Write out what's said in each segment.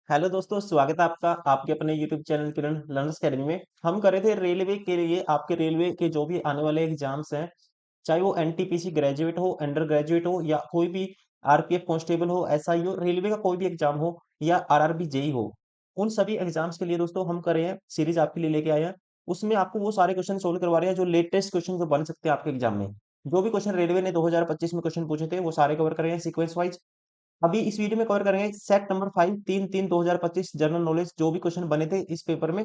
Hello दोस्तों, स्वागत है आपका आपके अपने यूट्यूब चैनल किरण लर्नर्स अकेडमी में। हम कर रहे थे रेलवे के लिए, आपके रेलवे के जो भी आने वाले एग्जाम्स हैं, चाहे वो एनटीपीसी ग्रेजुएट हो, अंडर ग्रेजुएट हो, या कोई भी आरपीएफ कांस्टेबल हो, एसआई हो, रेलवे का कोई भी एग्जाम हो, या आरआरबी जेई हो। उन सभी एग्जाम्स के लिए दोस्तों हम कर रहे हैं सीरीज, आपके लिए लेके आए हैं। उसमें आपको वो सारे क्वेश्चन सोल्व करवा रहे हैं जो लेटेस्ट क्वेश्चन जो बन सकते हैं आपके एग्जाम में। जो भी क्वेश्चन रेलवे ने 2025 में क्वेश्चन पूछे थे वो सारे कवर कर रहे हैं सीक्वेंस वाइज। अभी इस वीडियो में कवर करेंगे सेट नंबर 5 3 2025 जनरल नॉलेज। जो भी क्वेश्चन बने थे इस पेपर में,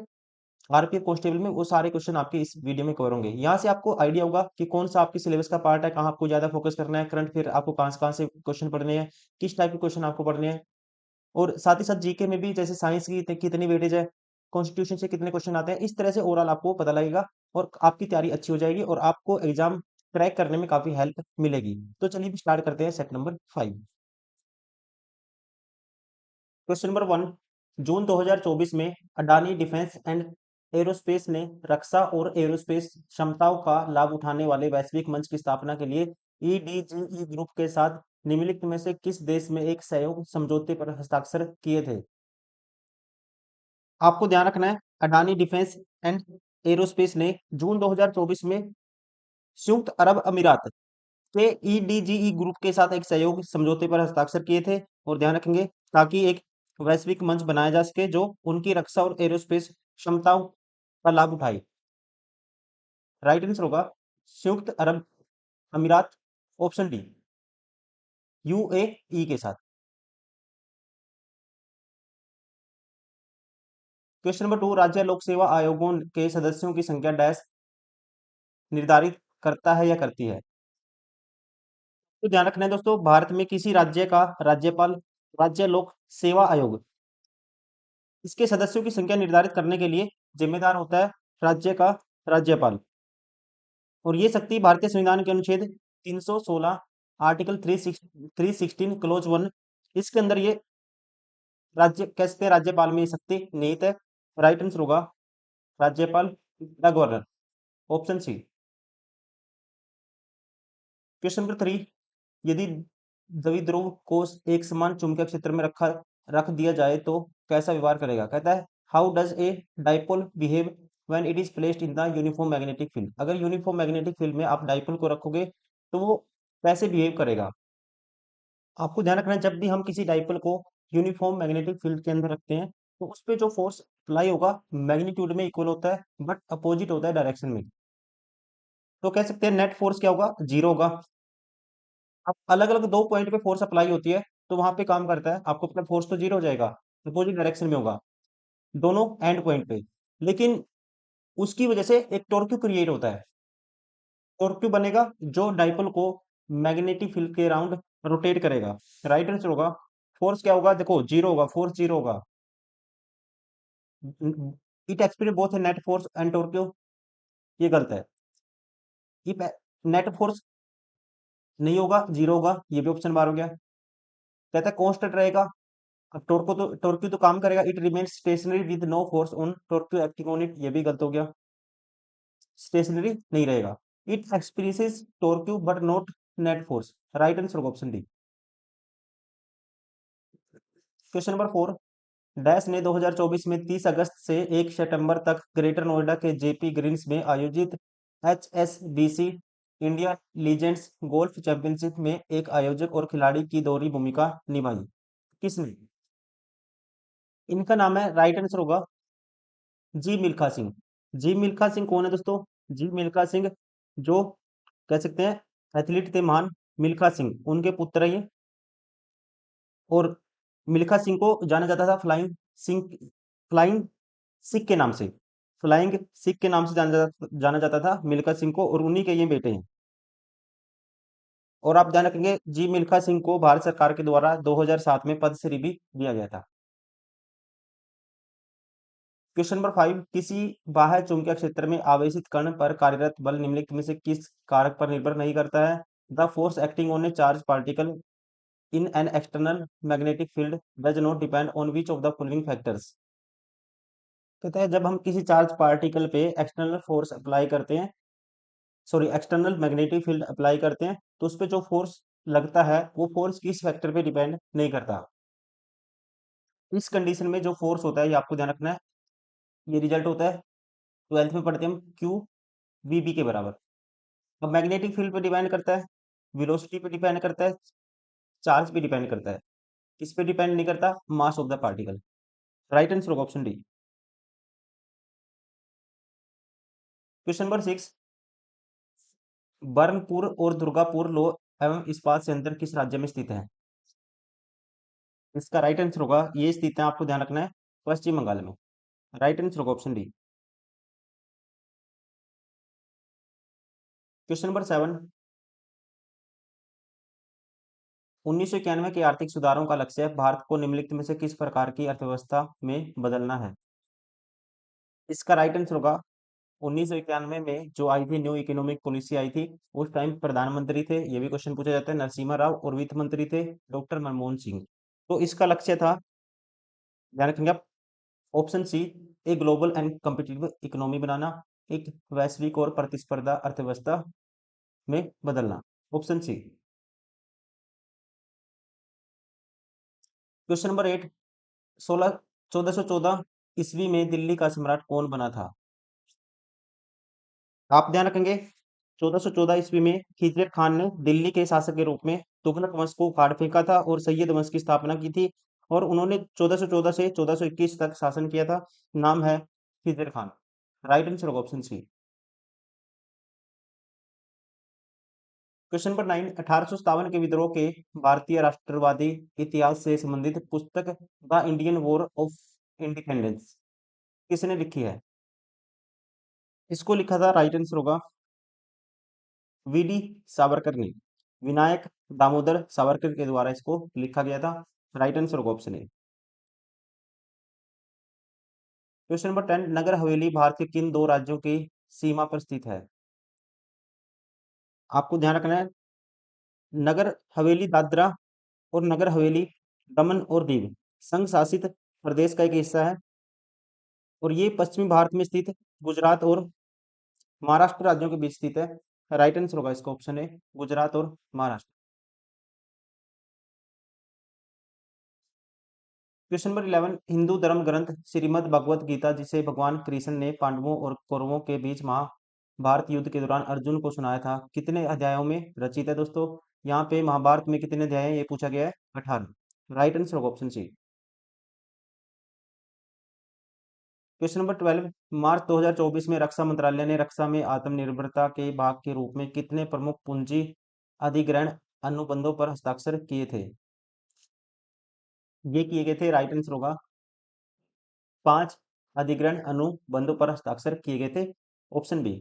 आरपीएफ कांस्टेबल में, वो सारे क्वेश्चन आपके इस वीडियो में कवर होंगे। यहाँ से आपको आइडिया होगा कि कौन सा आपके सिलेबस का पार्ट है, कहाँ आपको ज्यादा फोकस करना है, करंट फिर आपको कहाँ से क्वेश्चन पढ़ने हैं, किस टाइप के क्वेश्चन आपको पढ़ने हैं। और साथ ही साथ जीके में भी, जैसे साइंस की कितनी वेटेज है, कॉन्स्टिट्यूशन से कितने क्वेश्चन आते हैं, इस तरह से ओवरऑल आपको पता लगेगा और आपकी तैयारी अच्छी हो जाएगी और आपको एग्जाम क्रैक करने में काफी हेल्प मिलेगी। तो चलिए स्टार्ट करते हैं सेट नंबर 5। Question number 1। जून 2024 में अडानी डिफेंस एंड एरोस्पेस ने रक्षा और एरोस्पेस क्षमताओं का लाभ उठाने वाले वैश्विक मंच की स्थापना के लिए ईडीजीई ग्रुप के साथ निम्नलिखित में से किस देश में एक सहयोग समझौते पर हस्ताक्षर किए थे? आपको ध्यान रखना है, अडानी डिफेंस एंड एरोस्पेस ने जून 2024 में संयुक्त अरब अमीरात के ईडीजीई ग्रुप के साथ एक सहयोग समझौते पर हस्ताक्षर किए थे। और ध्यान रखेंगे, ताकि एक वैश्विक मंच बनाया जा सके जो उनकी रक्षा और एरोस्पेस क्षमताओं का लाभ उठाए। राइट आंसर होगा संयुक्त अरब अमीरात, ऑप्शन डी, यूएई के साथ। Question number 2। राज्य लोक सेवा आयोगों के सदस्यों की संख्या डैश निर्धारित करता है या करती है? तो ध्यान रखना है दोस्तों, भारत में किसी राज्य का राज्यपाल राज्य लोक सेवा आयोग, इसके सदस्यों की संख्या निर्धारित करने के लिए जिम्मेदार होता है राज्य का राज्यपाल। और ये शक्ति भारतीय संविधान के अनुच्छेद 316 आर्टिकल 316 क्लोज 1, इसके अंदर ये राज्य कह सकते हैं, राज्यपाल में ये शक्ति निहित है। राइट आंसर होगा राज्यपाल, the governor, option C. Question number 3। यदि द्विध्रुव को एक समान चुंबकीय क्षेत्र में रख दिया जाए तो कैसा व्यवहार करेगा? कहता है how does a dipole behave when it is placed in the uniform magnetic field. अगर यूनिफॉर्म मैग्नेटिक फील्ड में आप डाइपोल को रखोगे तो वो कैसे बिहेव करेगा? आपको ध्यान रखना है, जब भी हम किसी डाइपोल को यूनिफॉर्म मैग्नेटिक फील्ड के अंदर रखते हैं तो उस पे जो फोर्स अप्लाई होगा मैग्नीट्यूड में इक्वल होता है, बट अपोजिट होता है डायरेक्शन में। तो कह सकते हैं नेट फोर्स क्या होगा? जीरो होगा। अब अलग अलग दो पॉइंट पे फोर्स अप्लाई होती है तो वहां पे काम करता है, आपको पता फोर्स तो जीरो हो जाएगा, अपोजिट डायरेक्शन में होगा दोनों एंड पॉइंट पे। लेकिन उसकी वजह से एक टॉर्क्यू क्रिएट होता है। टॉर्क्यू बनेगा जो डाइपोल को मैग्नेटिक फील्ड के अराउंड रोटेट करेगा। राइट आंसर होगा फोर्स क्या होगा? देखो जीरो होगा, फोर्स जीरो होगा। इट एक्सपीरियंस बोथ है नेट फोर्स एंड टॉर्क्यू, ये गलत है। ये नेट फोर्स नहीं होगा, जीरो होगा, ये भी ऑप्शन बार हो गया। कहता है कांस्टेंट रहेगा। अब टॉर्क्यू तो काम करेगा, it remains stationary with no force on torque acting on it, ये भी गलत हो गया। स्टेशनरी नहीं रहेगा। It experiences torque but not net force. Right answer होगा option D. Question number 4। Dash ने 2024 में 30 अगस्त से 1 सितंबर तक ग्रेटर नोएडा के जेपी ग्रीन्स में आयोजित HSBC India legends golf championship में एक आयोजक और खिलाड़ी की दोहरी भूमिका निभाई? किसने? इनका नाम है, राइट आंसर होगा जी मिल्खा सिंह। जी मिल्खा सिंह कौन है दोस्तों? जी मिल्खा सिंह जो कह सकते हैं एथलीट थे महान, मिल्खा सिंह उनके पुत्र हैं ये। और मिल्खा सिंह को जाना जाता था सिंह फ्लाइंग सिख के नाम से। फ्लाइंग सिख के नाम से जाना जाता था मिल्खा सिंह को, और उन्हीं के ये बेटे हैं। और आप ध्यान रखेंगे, जी मिल्खा सिंह को भारत सरकार के द्वारा 2007 में पद्मश्री भी दिया गया था। Question number 5। किसी बाह्य चुंबकीय क्षेत्र में आवेशित कण पर कार्यरत बल निम्नलिखित में से किस कारक पर निर्भर नहीं करता है? The force acting on A charge particle in an external magnetic field does not depend on which of the following factors. कहता है जब हम किसी चार्ज पार्टिकल पे एक्सटर्नल फोर्स अप्लाई करते हैं, sorry external magnetic field apply करते हैं, तो उस पे जो फोर्स लगता है वो फोर्स किस फैक्टर पे डिपेंड नहीं करता। इस कंडीशन में जो फोर्स होता है ये आपको ध्यान रखना है, ये रिजल्ट होता है 12th में पढ़ते हैं हम क्यू वी बी के बराबर। अब मैग्नेटिक फील्ड पे डिपेंड करता है, वेलोसिटी पे डिपेंड करता है, चार्ज पे डिपेंड करता है, किस पे डिपेंड नहीं करता, mass of the particle. Right answer होगा option D. Question number 6, Burnpur और दुर्गापुर लोह एवं इस्पात संयंत्र किस राज्य में स्थित है? इसका राइट आंसर होगा, ये स्थित है, आपको ध्यान रखना है, पश्चिम बंगाल में। राइट आंसर होगा ऑप्शन डी। क्वेश्चन नंबर 7, 1991 के आर्थिक सुधारों का लक्ष्य भारत को निम्नलिखित में से किस प्रकार की अर्थव्यवस्था में बदलना है? इसका राइट आंसर होगा, 1991 में जो आई थी न्यू इकोनॉमिक पॉलिसी आई थी, उस टाइम प्रधानमंत्री थे, ये भी क्वेश्चन पूछा जाता है, नरसिम्हा राव, और वित्त मंत्री थे डॉक्टर मनमोहन सिंह। तो इसका लक्ष्य था, ध्यान रखेंगे आप, ऑप्शन सी, एक ग्लोबल एंड कम्पिटिटिव इकोनॉमी बनाना, एक वैश्विक और प्रतिस्पर्धा अर्थव्यवस्था में बदलना। Option C. क्वेश्चन नंबर 8, 1414 ईस्वी में दिल्ली का सम्राट कौन बना था? आप ध्यान रखेंगे, 1414 ईस्वी में खिजर खान ने दिल्ली के शासक के रूप में तुगलक वंश को उखाड़ फेंका था और सैयद वंश की स्थापना की थी, और उन्होंने 1414 से 1421 तक शासन किया था। नाम है खिजर खान। राइट आंसर होगा ऑप्शन सी। क्वेश्चन नंबर 9, 1857 के विद्रोह के भारतीय राष्ट्रवादी इतिहास से संबंधित पुस्तक the Indian war of independence किसने लिखी है? इसको लिखा था, राइट आंसर होगा, वीडी सावरकर ने, विनायक दामोदर सावरकर के द्वारा इसको लिखा गया था। राइट आंसर होगा option A. Question number 10, Nagar Haveli Bharat के किन दो राज्यों की सीमा पर स्थित है? आपको ध्यान रखना है, नगर हवेली दादरा और नगर हवेली दमन और दीव संघ शासित प्रदेश का एक हिस्सा है, और ये पश्चिमी भारत में स्थित गुजरात और महाराष्ट्र राज्यों के बीच स्थित है। राइट आंसर होगा इसका ऑप्शन है, गुजरात और महाराष्ट्र। क्वेश्चन नंबर 11, हिंदू धर्म ग्रंथ श्रीमद् भगवत गीता जिसे भगवान कृष्ण ने पांडवों और कौरवों के बीच महाभारत युद्ध के दौरान अर्जुन को सुनाया था, कितने अध्यायों में रचित है दोस्तों? यहाँ पे महाभारत में कितने अध्याय हैं ये पूछा गया है, 18। राइट आंसर होगा ऑप्शन सी। क्वेश्चन नंबर 12, मार्च 2024 में रक्षा मंत्रालय ने रक्षा में आत्मनिर्भरता के भाग के रूप में कितने प्रमुख पूंजी अधिग्रहण अनुबंधों पर हस्ताक्षर किए थे? ये किए गए थे, राइट आंसर होगा, 5 अधिग्रहण अनुबंधों पर हस्ताक्षर किए गए थे। Option B.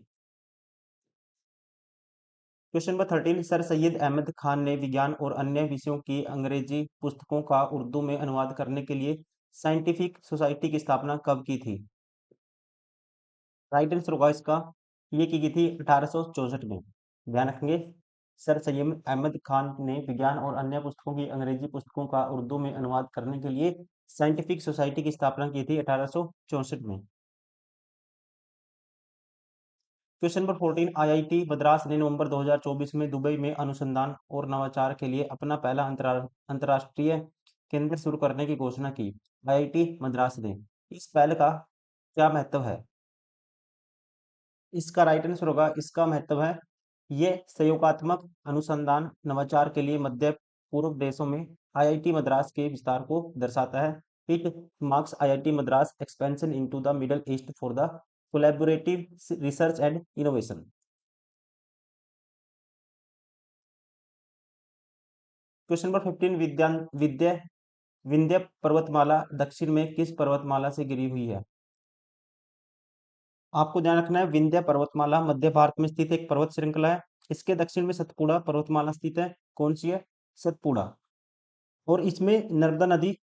Question number 13, Sir Syed Ahmad Khan ने विज्ञान और अन्य विषयों की अंग्रेजी पुस्तकों का उर्दू में अनुवाद करने के लिए साइंटिफिक सोसाइटी की स्थापना कब की थी? राइट आंसर होगा इसका, ये की गई थी 1864 में। ध्यान रखेंगे, सर सैयद अहमद खान ने विज्ञान और अन्य पुस्तकों की अंग्रेजी पुस्तकों का उर्दू में अनुवाद करने के लिए साइंटिफिक सोसाइटी की स्थापना की थी 1864 में। क्वेश्चन नंबर 14, आईआईटी मद्रास ने नवंबर 2024 में दुबई में अनुसंधान और नवाचार के लिए अपना पहला अंतर्राष्ट्रीय केंद्र शुरू करने की घोषणा की। आईआईटी मद्रास ने, इस पहल का क्या महत्व है? इसका राइट आंसर होगा, इसका महत्व है, ये सहयोगात्मक अनुसंधान नवाचार के लिए मध्य पूर्व देशों में आईआईटी मद्रास के विस्तार को दर्शाता है। It marks IIT Madras expansion into the middle east for the collaborative research and innovation. Question number 15, Vindhya पर्वतमाला दक्षिण में किस पर्वतमाला से घिरी हुई है? आपको ध्यान रखना है, विंध्य पर्वतमाला मध्य भारत में स्थित एक पर्वत श्रृंखला है। इसके दक्षिण में सतपुड़ा पर्वतमाला स्थित है। कौन सी है? सतपुड़ा। और इसमें नर्मदा नदी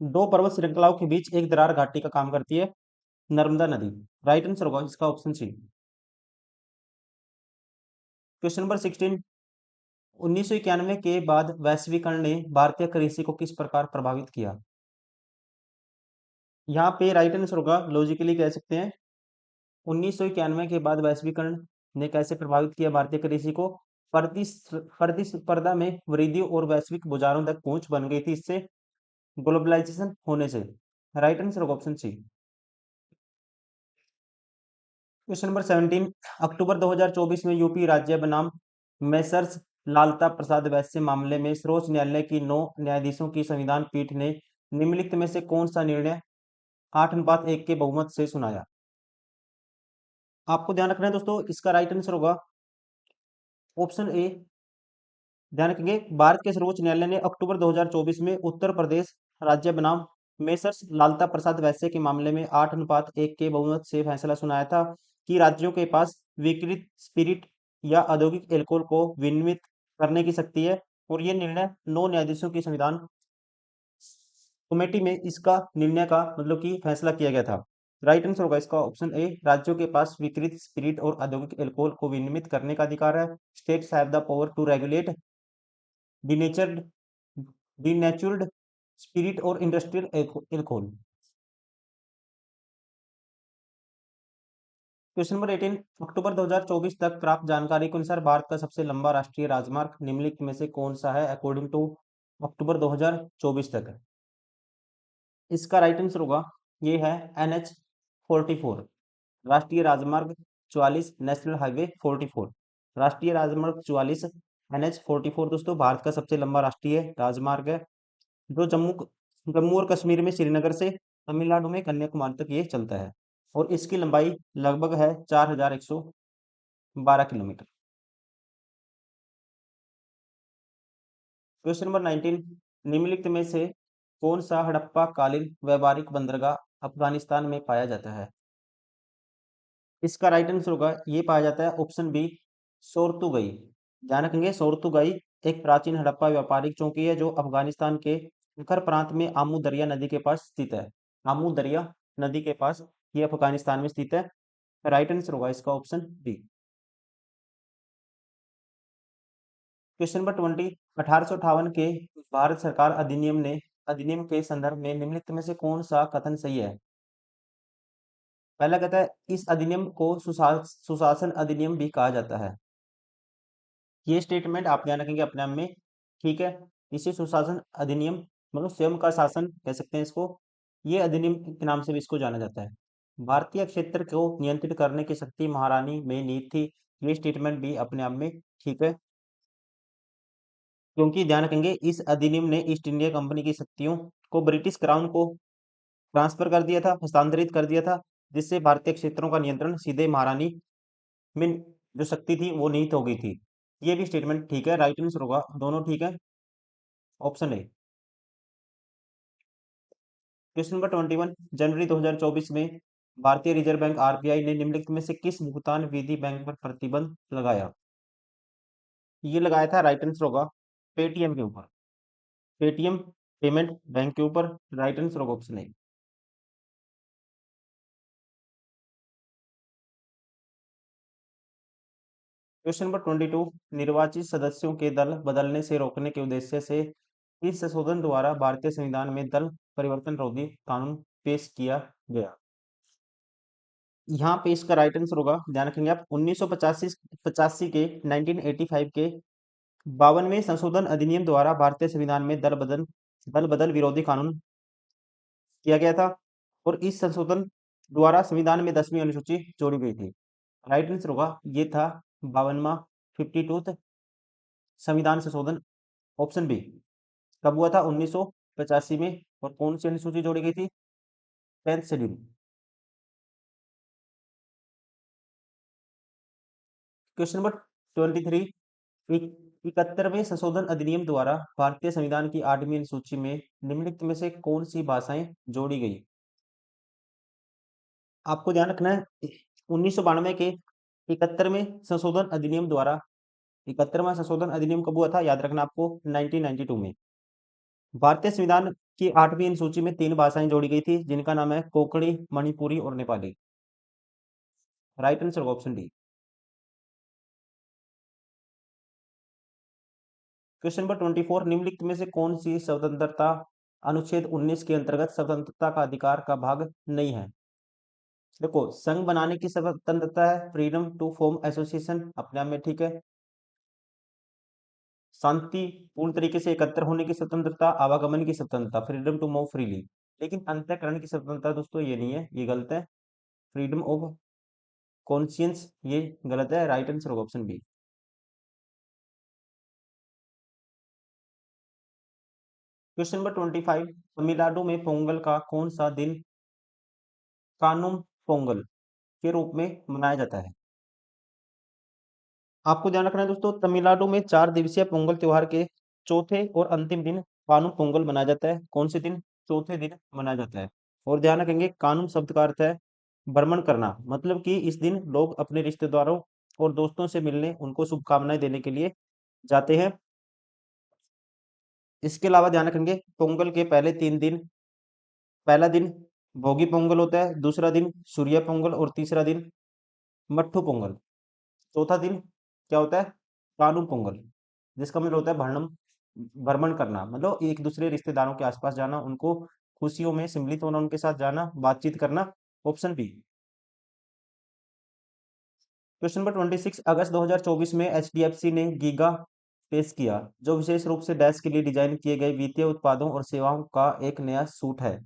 दो पर्वत श्रृंखलाओं के बीच एक दरार घाटी का काम करती है, नर्मदा नदी। राइट आंसर होगा इसका ऑप्शन सी। क्वेश्चन नंबर 16, 1991 के बाद वैश्वीकरण ने भारतीय कृषि को किस प्रकार प्रभावित किया? यहाँ पे राइट आंसर होगा, लॉजिकली कह सकते हैं, 1991 के बाद वैश्वीकरण ने कैसे प्रभावित किया भारतीय कृषि को? प्रतिस्पर्धा में वृद्धि और वैश्विक बाजारों तक पहुंच बन गई थी इससे। ग्लोबलाइजेशन होने से। राइट आंसर होगा ऑप्शन सी। क्वेश्चन नंबर 17, अक्टूबर 2024 में यूपी राज्य बनाम मैसर्स लालता प्रसाद वैश्य मामले में सर्वोच्च न्यायालय की 9 न्यायाधीशों की संविधान पीठ ने निम्नलिखित में से कौन सा निर्णय 8-1 के बहुमत से सुनाया। आपको ध्यान रखना है दोस्तों, इसका राइट आंसर होगा ऑप्शन ए। ध्यान रखेंगे, भारत के सर्वोच्च न्यायालय ने अक्टूबर 2024 में उत्तर प्रदेश राज्य बनाम मेसर्स लालता प्रसाद वैश्य के मामले में 8-1 के बहुमत से फैसला सुनाया था कि राज्यों के पास विकृत स्पिरिट या औद्योगिक एल्कोहल को विनियमित करने की शक्ति है। और ये निर्णय 9 न्यायाधीशों की संविधान कमेटी में इसका निर्णय का मतलब कि फैसला किया गया था। राइट आंसर होगा इसका ऑप्शन ए। राज्यों के पास विकृत स्पिरिट और औद्योगिक एल्कोहल को विनियमित करने का अधिकार है। States have the power to regulate denatured denatured spirit और industrial alcohol. Question number 18, October 2024 तक प्राप्त जानकारी के अनुसार भारत का सबसे लंबा राष्ट्रीय राजमार्ग निम्नलिखित में से कौन सा है अकॉर्डिंग टू अक्टूबर 2024 तक। इसका राइट आंसर होगा ये है NH 44, राष्ट्रीय राजमार्ग 44, नेशनल हाईवे 44। राष्ट्रीय राजमार्ग 44 NH 44 दोस्तों भारत का सबसे लंबा राष्ट्रीय राजमार्ग है, जो जम्मू और कश्मीर में श्रीनगर से तमिलनाडु में कन्याकुमारी तक ये चलता है। और इसकी लंबाई लगभग है 4112 किलोमीटर। क्वेश्चन नंबर 19, निम्नलिखित में से कौन सा हड़प्पा कालीन व्यावहारिक बंदरगाह अफगानिस्तान में पाया जाता है। इसका राइट आंसर होगा ये पाया जाता है ऑप्शन बी, सोर्तुगई। ध्यान रखेंगे, सोर्तुगई एक प्राचीन हड़प्पा व्यापारिक चौकी है जो अफगानिस्तान के खर प्रांत में आमू दरिया नदी के पास स्थित है। आमू दरिया नदी के पास ये अफगानिस्तान में स्थित है। राइट आंसर होगा इसका ऑप्शन बी। क्वेश्चन नंबर 20, 1858 के भारत सरकार अधिनियम के संदर्भ में निम्नलिखित में से कौन सा कथन सही है। पहला कहता है इस अधिनियम को सुशासन अधिनियम भी कहा जाता है। ये स्टेटमेंट आप ध्यान रखेंगे अपने आप में, ठीक है। इसे सुशासन अधिनियम मतलब स्वयं का शासन कह सकते हैं इसको। ये अधिनियम के नाम से भी इसको जाना जाता है। भारतीय क्षेत्र को नियंत्रित करने की शक्ति महारानी में निहित थी। ये स्टेटमेंट भी अपने आप में ठीक है, क्योंकि ध्यान रखेंगे इस अधिनियम ने ईस्ट इंडिया कंपनी की शक्तियों को ब्रिटिश क्राउन को ट्रांसफर कर दिया था, हस्तांतरित कर दिया था, जिससे भारतीय क्षेत्रों का नियंत्रण सीधे महारानी में जो शक्ति थी वो निहित हो गई थी। ये भी स्टेटमेंट ठीक है, राइट आंसर होगा, दोनों ठीक है, ऑप्शन ए। क्वेश्चन नंबर 21, जनवरी 2024 में भारतीय रिजर्व बैंक RBI ने निम्नलिखित में से किस भुगतान विधि बैंक पर प्रतिबंध लगाया। ये लगाया था, राइट आंसर होगा पेटीएम के ऊपर, पेटीएम पेमेंट बैंक के ऊपर। राइट आंसर होगा ऑप्शन ए। क्वेश्चन नंबर 22, निर्वाचित सदस्यों के दल बदलने से रोकने के उद्देश्य से इस संशोधन द्वारा भारतीय संविधान में दल परिवर्तन रोधी कानून पेश किया गया। यहाँ पे इसका राइट आंसर होगा, ध्यान रखेंगे आप, 1985 85 के 1985 के 52वें संशोधन अधिनियम द्वारा भारतीय संविधान में दल बदल विरोधी कानून किया गया था। और इस संशोधन द्वारा संविधान में 10वीं अनुसूची जोड़ी गई थी। राइट आंसर होगा ये था 52वां 52th संविधान संशोधन, ऑप्शन बी। कब हुआ था, 1985 में। और कौन सी अनुसूची जोड़ी गई थी, 10th शेड्यूल। क्वेश्चन नंबर 23, 71वें संशोधन अधिनियम द्वारा भारतीय संविधान की 8वीं अनुसूची में निम्नलिखित में से कौन सी भाषाएं जोड़ी गई। आपको ध्यान रखना है 1992 के 71वें संशोधन अधिनियम द्वारा, 71वां संशोधन अधिनियम कब हुआ था, याद रखना आपको, 1992 में। भारतीय संविधान की 8वीं अनुसूची में 3 भाषाएं जोड़ी गई थी, जिनका नाम है कोंकणी, मणिपुरी और नेपाली। राइट आंसर होगा ऑप्शन डी। क्वेश्चन नंबर 24, निम्नलिखित में से कौन सी स्वतंत्रता अनुच्छेद 19 के अंतर्गत स्वतंत्रता का अधिकार का भाग नहीं है। देखो, संघ बनाने की स्वतंत्रता है, फ्रीडम टू फॉर्म एसोसिएशन, अपने आप में ठीक है। शांतिपूर्ण तरीके से एकत्र होने की स्वतंत्रता, आवागमन की स्वतंत्रता, फ्रीडम टू मूव फ्रीली। लेकिन अंतःकरण की स्वतंत्रता दोस्तों ये नहीं है, ये गलत है। फ्रीडम ऑफ कॉन्शियंस ये गलत है, राइट आंसर होगा option B. Question number 25, Tamil Nadu में पोंगल का कौन सा दिन कानुम पोंगल के रूप में मनाया जाता है? आपको ध्यान रखना है दोस्तों, तमिलनाडु में 4 दिवसीय पोंगल त्योहार के चौथे और अंतिम दिन कानुम पोंगल मनाया जाता है। कौन से दिन? चौथे दिन मनाया जाता है। और ध्यान रखेंगे, कानुम शब्द का अर्थ है भ्रमण करना, मतलब कि इस दिन लोग अपने रिश्तेदारों और दोस्तों से मिलने, उनको शुभकामनाएं देने के लिए जाते हैं। इसके अलावा ध्यान रखेंगे, पोंगल के पहले 3 दिन, पहला दिन भोगी पोंगल होता है, दूसरा दिन सूर्य पोंगल और तीसरा दिन मट्ठू पोंगल। चौथा दिन क्या होता है? कानू पोंगल, जिसका मतलब होता है भ्रमण, भ्रमण करना, मतलब एक दूसरे रिश्तेदारों के आसपास जाना, उनको खुशियों में सम्मिलित होना, उनके साथ जाना, बातचीत करना। Option B. क्वेश्चन नंबर 26, अगस्त 2024 में एचडीएफसी ने गीगा पेश किया, जो विशेष रूप से डैश के लिए डिजाइन किए गए वित्तीय उत्पादों और सेवाओं का एक नया सूट है।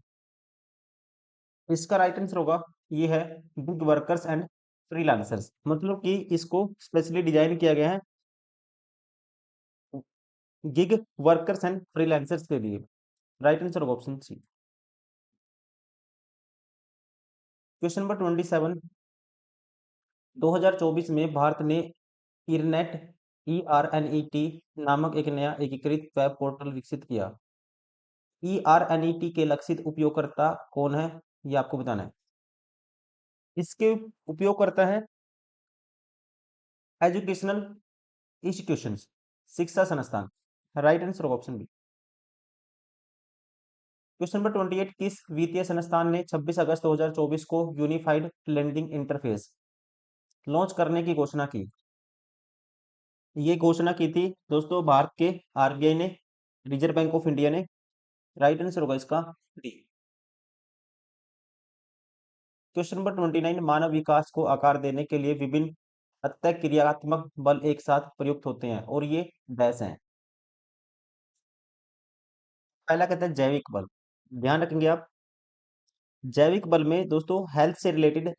इसका राइट आंसर होगा, ये है गिग वर्कर्स एंड फ्रीलांसर्स, मतलब कि इसको स्पेशली डिजाइन किया गया है गिग वर्कर्स एंड फ्रीलांसर्स के लिए। राइट आंसर होगा ऑप्शन सी। क्वेश्चन नंबर 27, 2024 में भारत ने इरनेट ERNET नामक एक नया एकीकृत वेब पोर्टल विकसित किया। ERNET के लक्षित उपयोगकर्ता कौन है, ये आपको बताना है। इसके उपयोगकर्ता है एजुकेशनल इंस्टीट्यूशंस, शिक्षा संस्थान। राइट आंसर होगा ऑप्शन बी। क्वेश्चन नंबर 28, किस वित्तीय संस्थान ने 26 अगस्त 2024 को यूनिफाइड लेंडिंग इंटरफेस लॉन्च करने की घोषणा की? ये घोषणा की थी दोस्तों भारत के आरबीआई ने, रिजर्व बैंक ऑफ इंडिया ने। राइट आंसर होगा इसका डी। क्वेश्चन नंबर 29, मानव विकास को आकार देने के लिए विभिन्न अत्यंत क्रियात्मक बल एक साथ प्रयुक्त होते हैं, और ये डैश हैं। पहला कहता है जैविक बल। ध्यान रखेंगे आप, जैविक बल में दोस्तों हेल्थ से रिलेटेड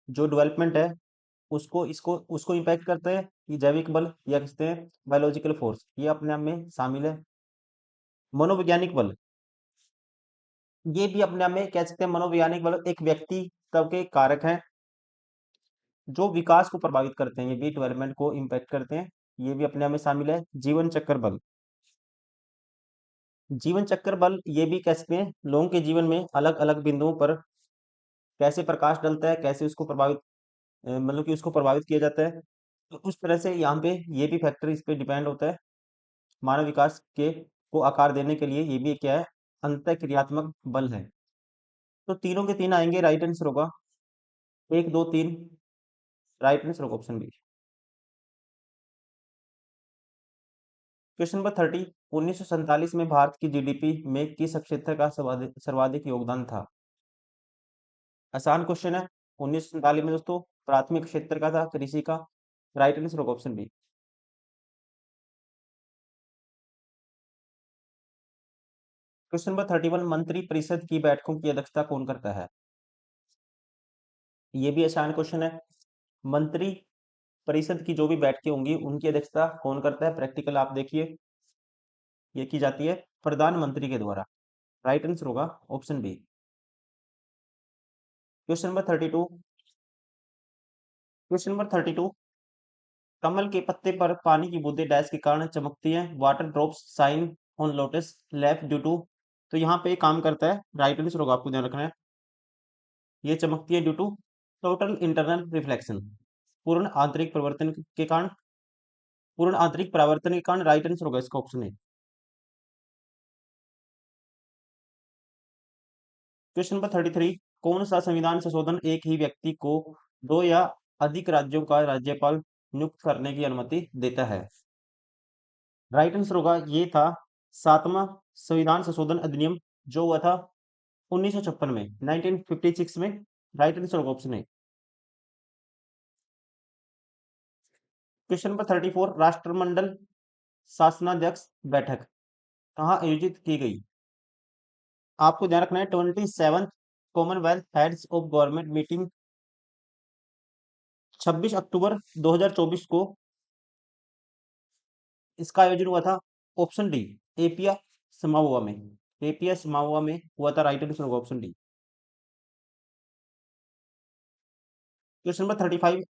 जो डेवलपमेंट है, उसको इसको उसको इम्पैक्ट करते हैं ये जैविक बल, या कहते हैं बायोलॉजिकल फोर्स, ये अपने आप में शामिल है। मनोवैज्ञानिक बल, ये भी अपने आप में कह सकते हैं, मनोवैज्ञानिक बल एक व्यक्ति के कारक हैं जो विकास को प्रभावित करते हैं, ये भी डेवलपमेंट को इम्पैक्ट करते हैं, ये भी अपने आप में शामिल है। जीवन चक्र बल, जीवन चक्र बल ये भी कह सकते हैं लोगों के जीवन में अलग अलग बिंदुओं पर कैसे प्रकाश डलता है, कैसे उसको प्रभावित, मतलब कि उसको प्रभावित किया जाता है। तो उस तरह से यहाँ पे ये भी फैक्टर इस पे डिपेंड होता है। मानव विकास के को आकार देने के लिए ये भी क्या है, अंतःक्रियात्मक बल है। तो तीनों के तीन आएंगे, राइट आंसर होगा 1 2 3। राइट आंसर होगा ऑप्शन बी। क्वेश्चन नंबर 30, 1947 में भारत की जीडीपी में किस क्षेत्र का सर्वाधिक सर्वाधिक योगदान था? आसान क्वेश्चन है। 1947 में दोस्तों प्राथमिक क्षेत्र का था, कृषि का। राइट आंसर होगा ऑप्शन बी। क्वेश्चन नंबर 31, मंत्री परिषद की बैठकों की अध्यक्षता कौन करता है? ये भी आसान क्वेश्चन है। मंत्री परिषद की जो भी बैठकें होंगी उनकी अध्यक्षता कौन करता है? प्रैक्टिकल आप देखिए, ये की जाती है प्रधानमंत्री के द्वारा। राइट आंसर होगा option B. Question number 32, question number 32, कमल के पत्ते पर पानी की बूंदें डैश के कारण चमकती हैं, water drops shine on lotus left due to. तो यहाँ पे काम करता है, राइट आंसर होगा, आपको ध्यान रखना है, ये चमकती है due to total internal reflection, पूर्ण आंतरिक परिवर्तन के कारण, पूर्ण आंतरिक परावर्तन के कारण। राइट आंसर होगा इसका ऑप्शन है। क्वेश्चन नंबर 33, कौन सा संविधान संशोधन एक ही व्यक्ति को 2 या अधिक राज्यों का राज्यपाल नियुक्त करने की अनुमति देता है? राइट आंसर होगा, ये था 7वां संविधान संशोधन अधिनियम, जो हुआ था 1956 में, 1956 में। राइट आंसर होगा ऑप्शन ए। क्वेश्चन नंबर 34, राष्ट्रमंडल शासनाध्यक्ष बैठक कहाँ आयोजित की गई? आपको ध्यान रखना है 27th Commonwealth heads of government meeting 26 अक्टूबर 2024 को इसका आयोजन हुआ था। ऑप्शन डी, एपिया समाओआ में। एपिया समाओआ में हुआ था। राइट आंसर होगा ऑप्शन डी। क्वेश्चन नंबर 35,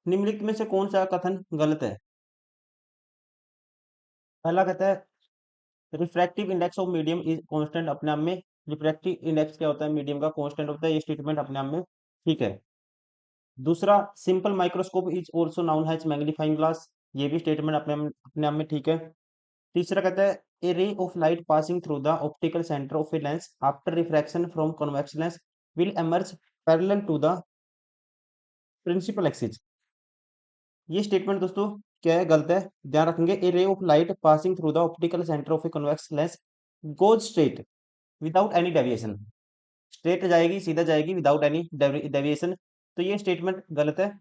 निम्नलिखित में से कौन सा कथन गलत है? पहला कहता है refractive index of medium is constant, अपने आप में रिफ्रैक्टिव इंडेक्स क्या होता है? मीडियम का कांस्टेंट होता है। ये स्टेटमेंट अपने आप में ठीक है। दूसरा, simple microscope is also known as magnifying glass, ये भी स्टेटमेंट अपने आप में ठीक है। तीसरा कहता है a ray of light passing through the optical centre of a lens after refraction from convex lens will emerge parallel to the principal axis, ये स्टेटमेंट दोस्तों क्या है? गलत है। ध्यान रखेंगे, a ray of light passing through the optical centre of a convex lens goes straight without any deviation, straight जाएगी, सीधा जाएगी विदाउट एनी डेविएशन, तो ये स्टेटमेंट गलत है।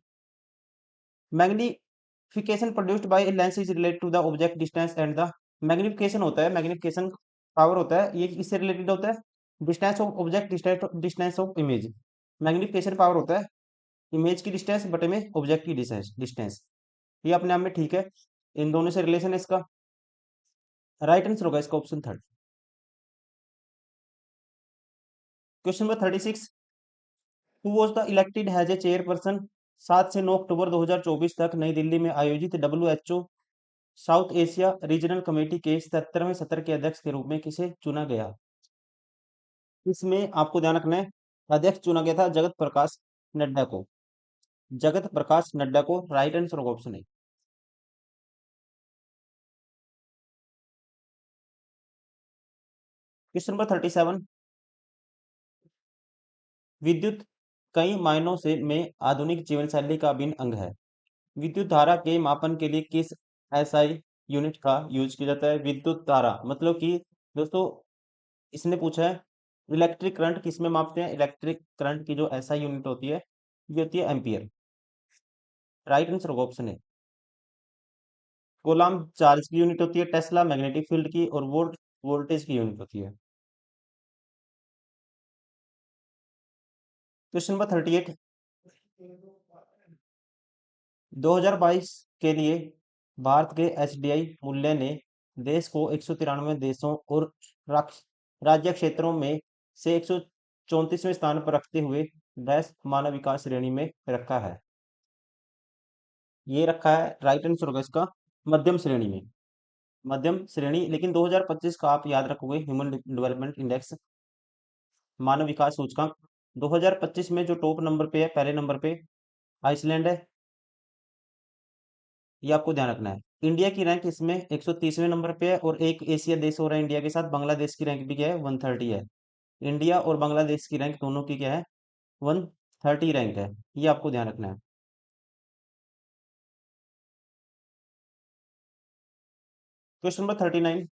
Magnification produced by a lens is related to the object distance and the magnification होता है, magnification power होता है, ये किससे रिलेटेड होता है? Distance of object, distance of image. Magnification power होता है इमेज की डिस्टेंस बटे में ऑब्जेक्ट की डिस्टेंस, ये अपने आप में ठीक है। इन दोनों से रिलेशन है इसका। राइट आंसर होगा इसका option third. Question number 36, who was the elected has a chairperson 7 से 9 अक्टूबर 2024 तक नई दिल्ली में आयोजित WHO south Asia regional committee के 77वें सत्र के अध्यक्ष के रूप में किसे चुना गया? इसमें आपको ध्यान रखना है, अध्यक्ष चुना गया था जगत प्रकाश नड्डा को। जगत प्रकाश नड्डा को। राइट आंसर होगा ऑप्शन ए। क्वेश्चन नंबर 37, विद्युत कई मायनों से में आधुनिक जीवन शैली का अभिन्न अंग है। विद्युत धारा के मापन के लिए किस एसआई यूनिट का यूज किया जाता है? विद्युत धारा मतलब कि दोस्तों इसने पूछा है इलेक्ट्रिक करंट किस में मापते हैं? इलेक्ट्रिक करंट की जो एसआई यूनिट होती है ये होती है एम्पियर। राइट आंसर होगा ऑप्शन है। कूलम्ब चार्ज की यूनिट होती है, टेस्ला मैग्नेटिक फील्ड की, और वोल्ट वोल्टेज की यूनिट होती है। क्वेश्चन नंबर 38, 2022 के लिए भारत के एचडीआई मूल्य ने देश को 193 देशों और राज्य क्षेत्रों में से 134वें स्थान पर रखते हुए डैश मानव विकास श्रेणी में रखा है। ये रखा है, राइट आंसर होगा इसका मध्यम श्रेणी में। मध्यम श्रेणी, लेकिन 2025 का आप याद रखोगे ह्यूमन डेवलपमेंट इंडेक्स, मानव विकास सूचकांक, 2025 में जो टॉप नंबर पे है, पहले नंबर पे आइसलैंड है, ये आपको ध्यान रखना है। इंडिया की रैंक इसमें 130वें नंबर पे है, और एक एशिया देश हो रहा है इंडिया के साथ, बांग्लादेश की रैंक भी क्या है? 130 है। इंडिया और बांग्लादेश की रैंक दोनों की क्या है? 130 रैंक है, ये आपको ध्यान रखना है। क्वेश्चन नंबर 39,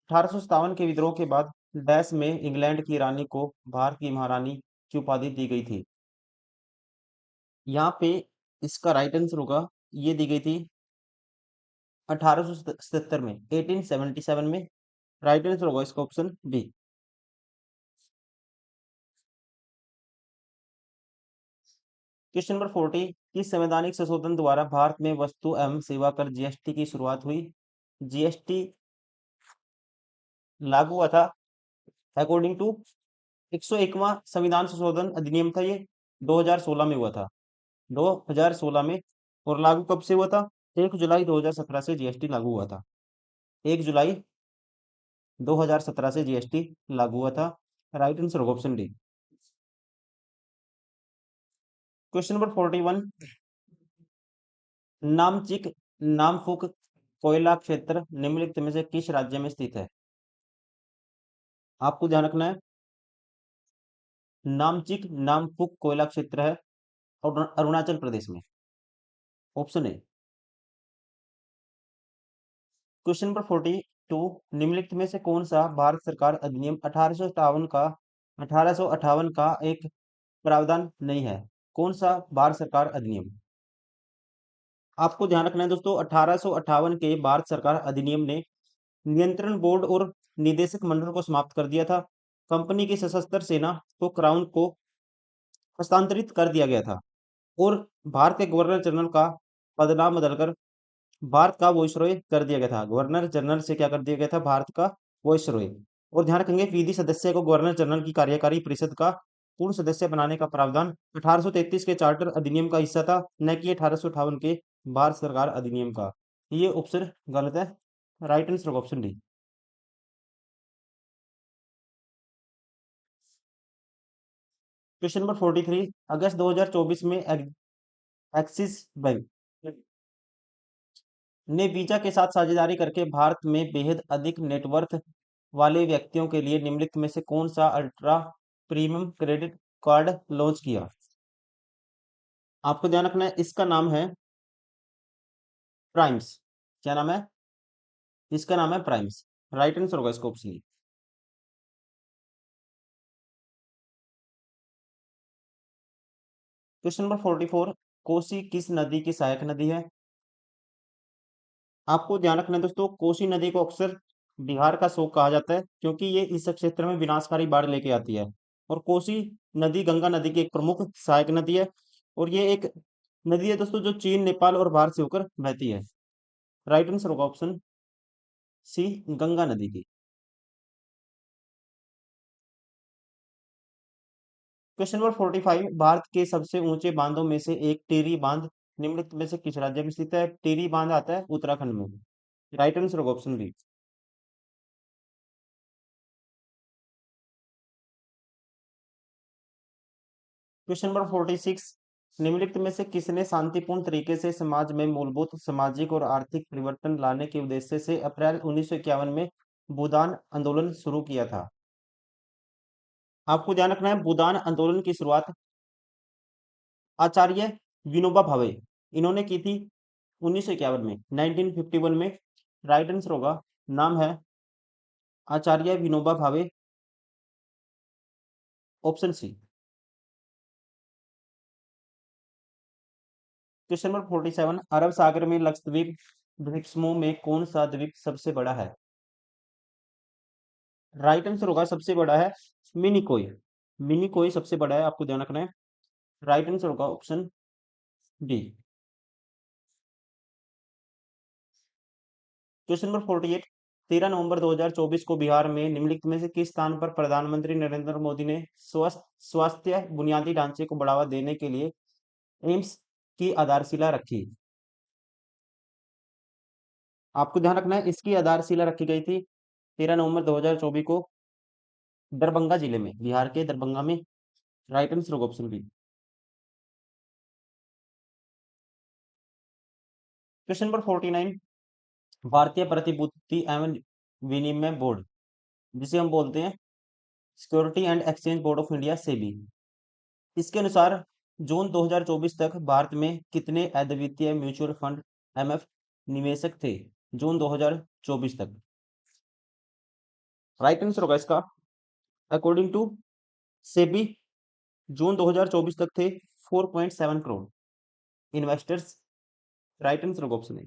1857 के विद्रोह के बाद डैश में इंग्लैंड की रानी को भारत की महारानी की उपाधि दी गई थी। यहाँ पे इसका राइट आंसर होगा, ये दी गई थी 1877 में, 1877 में। राइट आंसर होगा इसका ऑप्शन बी। क्वेश्चन नंबर 40, किस संवैधानिक संशोधन द्वारा भारत में वस्तु एवं सेवा कर जीएसटी की शुरुआत हुई? जीएसटी लागू हुआ था अकॉर्डिंग टू 101वां संविधान संशोधन अधिनियम था, ये 2016 में हुआ था। 2016 में। और लागू कब से हुआ था? 1 जुलाई 2017 से जीएसटी लागू हुआ था। 1 जुलाई 2017 से जीएसटी लागू हुआ था। राइट आंसर होगा option D. Question number 41, Namchik Namphuk कोयला क्षेत्र निम्नलिखित में से किस राज्य में स्थित है? आपको ध्यान रखना है, नामचिक नामफुक कोयला क्षेत्र है अरुणाचल प्रदेश में। Option A. क्वेश्चन नंबर 42, निम्नलिखित में से कौन सा भारत सरकार अधिनियम 1858 का एक प्रावधान नहीं है? कौन सा भारत सरकार अधिनियम? आपको ध्यान रखना है दोस्तों, 1858 के भारत सरकार अधिनियम ने नियंत्रण बोर्ड और निदेशक मंडल को समाप्त कर दिया था। कंपनी की सशस्त्र सेना को क्राउन को हस्तांतरित कर दिया गया था और भारत के गवर्नर जनरल का पदनाम बदलकर भारत का वॉइसरॉय कर दिया गया था। गवर्नर जनरल से क्या कर दिया गया था? भारत का वॉइसरॉय। और ध्यान रखेंगे, विधि सदस्य को गवर्नर जनरल की कार्यकारी परिषद का पूर्ण सदस्य बनाने का प्रावधान 1833 के चार्टर अधिनियम का हिस्सा था, न कि 1858 के भारत सरकार अधिनियम का। ये ऑप्शन गलत है। Right answer option D. Question number 43, अगस्त 2024 में एक्सिस बैंक ने वीजा के साथ साझेदारी करके भारत में बेहद अधिक नेटवर्थ वाले व्यक्तियों के लिए निम्नलिखित में से कौन सा ultra premium credit card launch किया? आपको ध्यान रखना है, इसका नाम है प्राइम्स। क्या नाम है? इसका नाम है प्राइम्स। राइट आंसर होगा इसका ऑप्शन। क्वेश्चन नंबर 44, कोसी किस नदी की सहायक नदी है? आपको ध्यान रखना है दोस्तों, कोसी नदी को अक्सर बिहार का शोक कहा जाता है, क्योंकि ये इस क्षेत्र में विनाशकारी बाढ़ लेके आती है। और कोसी नदी गंगा नदी की एक प्रमुख सहायक नदी है, और ये एक नदी है दोस्तों जो चीन, नेपाल और भारत से होकर बहती है। राइट आंसर होगा ऑप्शन सी, गंगा नदी की। क्वेश्चन नंबर 45, भारत के सबसे ऊंचे बांधों में से एक टेरी बांध निम्नलिखित में से किस राज्य में स्थित है? टेरी बांध आता है उत्तराखंड में। राइट आंसर होगा ऑप्शन बी। क्वेश्चन नंबर 46, निम्नलिखित में से किसने शांतिपूर्ण तरीके से समाज में मूलभूत सामाजिक और आर्थिक परिवर्तन लाने के उद्देश्य से अप्रैल 1951 में भूदान आंदोलन शुरू किया था? आपको ध्यान रखना है, भूदान आंदोलन की शुरुआत आचार्य विनोबा भावे इन्होंने की थी 1951 में, 1951 में। राइट आंसर होगा, नाम है आचार्य Vinoba Bhave, option C. Question number 47, अरब सागर में लक्षद्वीप द्वीप समूह में कौन सा द्वीप सबसे बड़ा है? राइट आंसर होगा, सबसे बड़ा है मिनिकोय। मिनिकोय सबसे बड़ा है, आपको ध्यान रखना है। राइट आंसर होगा ऑप्शन डी। क्वेश्चन नंबर 48, 13 नवंबर 2024 को बिहार में निम्नलिखित में से किस स्थान पर प्रधानमंत्री नरेंद्र मोदी ने स्वास्थ्य बुनियादी ढांचे को बढ़ावा देने के लिए एम्स की आधारशिला रखी? आपको ध्यान रखना है, इसकी आधारशिला रखी गई थी 13 नवंबर 2024 को दरभंगा जिले में, बिहार के दरभंगा में। राइट आंसर होगा ऑप्शन बी। क्वेश्चन नंबर 49, भारतीय प्रतिभूति एवं विनिमय बोर्ड, जिसे हम बोलते हैं security and exchange board of India, SEBI, इसके अनुसार जून 2024 तक भारत में कितने अद्वितीय म्यूचुअल फंड एमएफ निवेशक थे? जून 2024 तक। राइट आंसर होगा इसका, अकॉर्डिंग टू सेबी, जून 2024 तक थे 4.7 करोड़ इन्वेस्टर्स। राइट आंसर होगा ऑप्शन ए।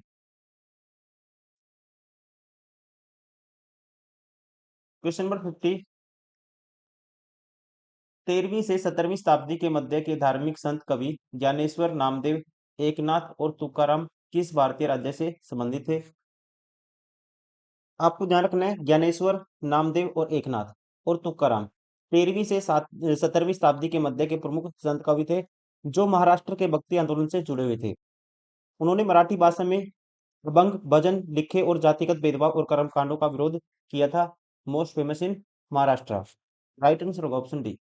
क्वेश्चन नंबर 50, 13वीं से 17वीं शताब्दी के मध्य के धार्मिक संत कवि ज्ञानेश्वर, नामदेव, एकनाथ और तुकाराम किस भारतीय राज्य से संबंधित थे? आपको ध्यान रखना है, ज्ञानेश्वर, नामदेव और एकनाथ और तुकाराम 13वीं से 17वीं शताब्दी के मध्य के प्रमुख संत कवि थे, जो महाराष्ट्र के भक्ति आंदोलन से जुड़े हुए थे। उन्होंने मराठी भाषा में अभंग भजन लिखे और जातिगत भेदभाव और कर्मकांडों का विरोध किया था। Most famous in Maharashtra. Right answer होगा ऑप्शन डी।